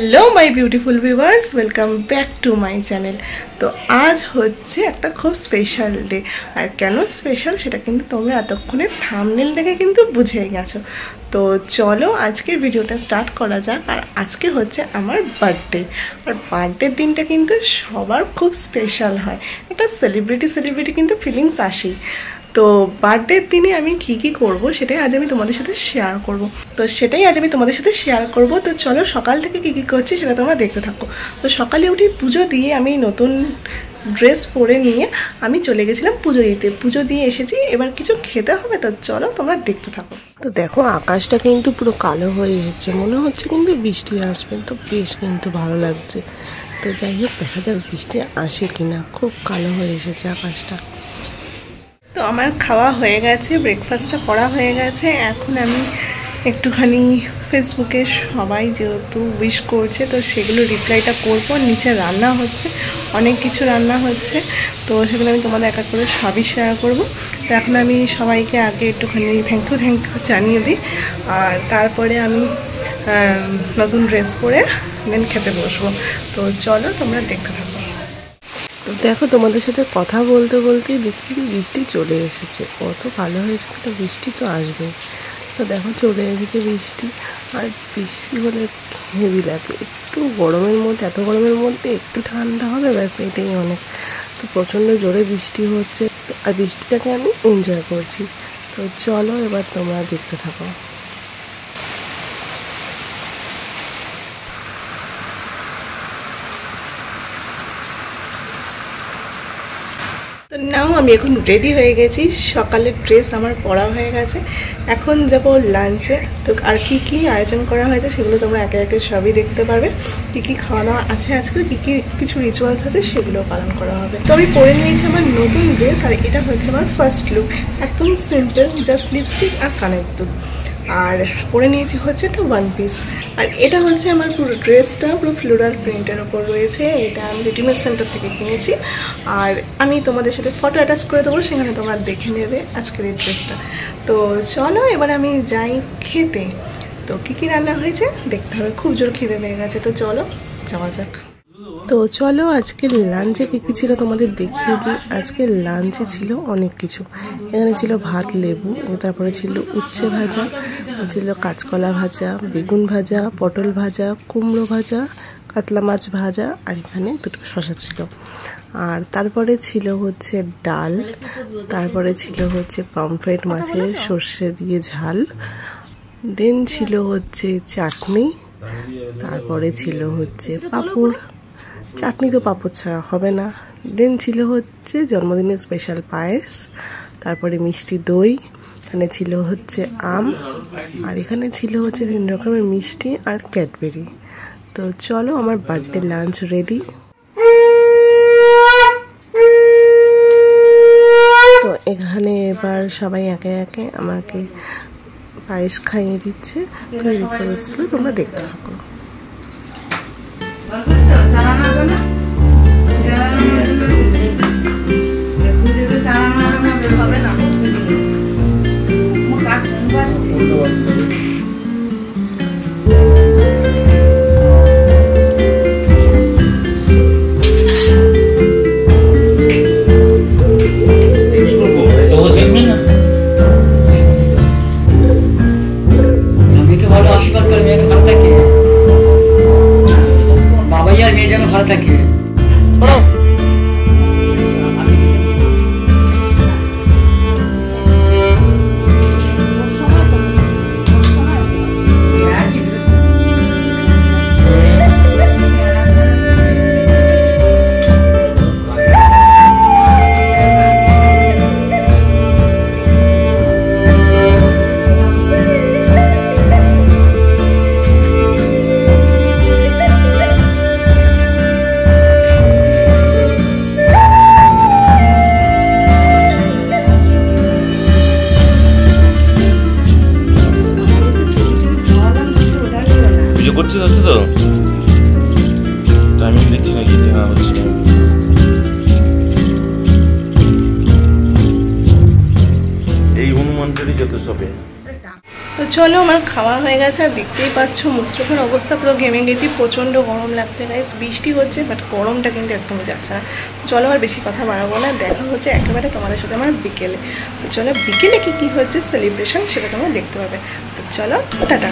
Hello my beautiful viewers welcome back to my channel. तो आज होच्छे একটা খুব স্পেশাল ডে আর কেন স্পেশাল সেটা কিন্তু তোমরা এতক্ষণে থাম্বনেল দেখে কিন্তু বুঝে গেছো। তো চলো আজকের ভিডিওটা স্টার্ট করা যাক। আর আজকে হচ্ছে আমার বার্থডে, আর বার্থডের দিনটা কিন্তু সবার খুব স্পেশাল হয়, একটা সেলিব্রিটি কিন্তু ফিলিংস আসে। তো বার্থডের দিনে আমি কী করব সেটাই আজ আমি তোমাদের সাথে শেয়ার করব। তো চলো সকাল থেকে কী করছি সেটা তোমরা দেখতে থাকো। তো সকালে উঠে পুজো দিয়ে আমি নতুন ড্রেস পরে নিয়ে আমি চলে গেছিলাম পুজো দিতে। পুজো দিয়ে এসেছি, এবার কিছু খেতে হবে, তো চলো তোমরা দেখতে থাকো। তো দেখো আকাশটা কিন্তু পুরো কালো হয়ে যাচ্ছে, মনে হচ্ছে কিন্তু বৃষ্টি আসবে, তো বেশ কিন্তু ভালো লাগছে। তো যাই হোক দেখা যাক বৃষ্টি আসে কিনা, খুব কালো হয়ে এসেছে আকাশটা। তো আমার খাওয়া হয়ে গেছে, ব্রেকফাস্টটা করা হয়ে গেছে। এখন আমি একটুখানি ফেসবুকে সবাই যেহেতু উইশ করছে তো সেগুলো রিপ্লাইটা করবো। নিচে রান্না হচ্ছে, অনেক কিছু রান্না হচ্ছে, তো সেগুলো আমি তোমাদের এক এক করে সবই শেয়ার করবো। তো এখন আমি সবাইকে আগে একটুখানি থ্যাংক ইউ জানিয়ে দিই, আর তারপরে আমি নতুন ড্রেস পরে দেন খেতে বসবো। তো চলো তোমরা দেখতে থাকো। তো দেখো তোমাদের সাথে কথা বলতে বলতে দেখি বৃষ্টি চলে এসেছে, কত ভালো হয়েছে, তো বৃষ্টি তো আসবে। তো দেখো চলে এসেছে বৃষ্টি, আর বৃষ্টি হলে হেভি লাগে। একটু গরমের মধ্যে, এত গরমের মধ্যে একটু ঠান্ডা হবে, ব্যাস এটাই অনেক। তো প্রচণ্ড জোরে বৃষ্টি হচ্ছে, আর বৃষ্টিটাকে আমি এনজয় করছি। তো চলো এবার তোমরা দেখতে থাকো। তো নাও আমি এখন রেডি হয়ে গেছি, সকালের ড্রেস আমার পরা হয়ে গেছে, এখন যাব লাঞ্চে। তো আর কি আয়োজন করা হয়েছে সেগুলো তোমরা একে একে সবই দেখতে পারবে। কী খাওয়া দাওয়া আছে আজকে, কিছু রিচুয়ালস আছে সেগুলো পালন করা হবে। তো আমি পরে নিয়েছি আমার নতুন ড্রেস, আর এটা হচ্ছে আমার ফার্স্ট লুক, একদম সিম্পল, জাস্ট লিপস্টিক আর কানের দুল। আর পরে নিয়েছি হচ্ছে একটা ওয়ান পিস, আর এটা হচ্ছে আমার পুরো ড্রেসটা পুরো ফ্লোরাল প্রিন্টের ওপর রয়েছে। এটা আমি রেডিমেড সেন্টার থেকে কিনেছি, আর আমি তোমাদের সাথে ফটো অ্যাটাচ করে দেবো, সেখানে তোমরা দেখে নেবে আজকের এই ড্রেসটা। তো চলো এবার আমি যাই খেতে। তো কী রান্না হয়েছে দেখতে হবে, খুব জোর খিদে পেয়ে গেছে। তো চলো যাওয়া যাক। তো চলো আজকের লাঞ্চে কী ছিল তোমাদের দেখিয়ে দিই। আজকের লাঞ্চে ছিল অনেক কিছু, এখানে ছিল ভাত, লেবু, তারপরে ছিল উচ্ছে ভাজা, ছিল কাঁচকলা ভাজা, বেগুন ভাজা, পটল ভাজা, কুমড়ো ভাজা, কাতলা মাছ ভাজা, আর এখানে দুটো শসা ছিল। আর তারপরে ছিল হচ্ছে ডাল, তারপরে ছিল হচ্ছে পমফ্রেট মাছের সর্ষে দিয়ে ঝাল, দেন ছিল হচ্ছে চাটনি, তারপরে ছিল হচ্ছে পাঁপড়, চাটনি তো পাঁপড় ছাড়া হবে না, দেন ছিল হচ্ছে জন্মদিনের স্পেশাল পায়েস, তারপরে মিষ্টি দই, এখানে ছিল হচ্ছে আম, আর এখানে ছিল হচ্ছে 3 রকমের মিষ্টি আর ক্যাডবেরি। তো চলো আমার বার্থডে লাঞ্চ রেডি। তো এখানে এবার সবাই একে একে আমাকে পায়েস খাইয়ে দিচ্ছে, তো রিচুয়ালসগুলো তোমরা দেখতে থাকো। হচ্ছে তো টাইমিং দেখছি না, কি না হচ্ছে। এই হনুমানটারই যত সবে। তো চলো, আমার খাওয়া হয়ে গেছে। আর দেখতেই পাচ্ছ মুখ চোখের অবস্থা পুরো ঘেমে গেছি, প্রচণ্ড গরম লাগছে গাইস। বৃষ্টি হচ্ছে বাট গরমটা কিন্তু একদমই যাচ্ছে না। চলো আর বেশি কথা বাড়াবো না, দেখা হচ্ছে একেবারে তোমাদের সাথে আমার বিকেলে। তো চলো, বিকেলে কী কী হচ্ছে সেলিব্রেশন সেটা তোমরা দেখতে পাবে। তো চলো, টাটা।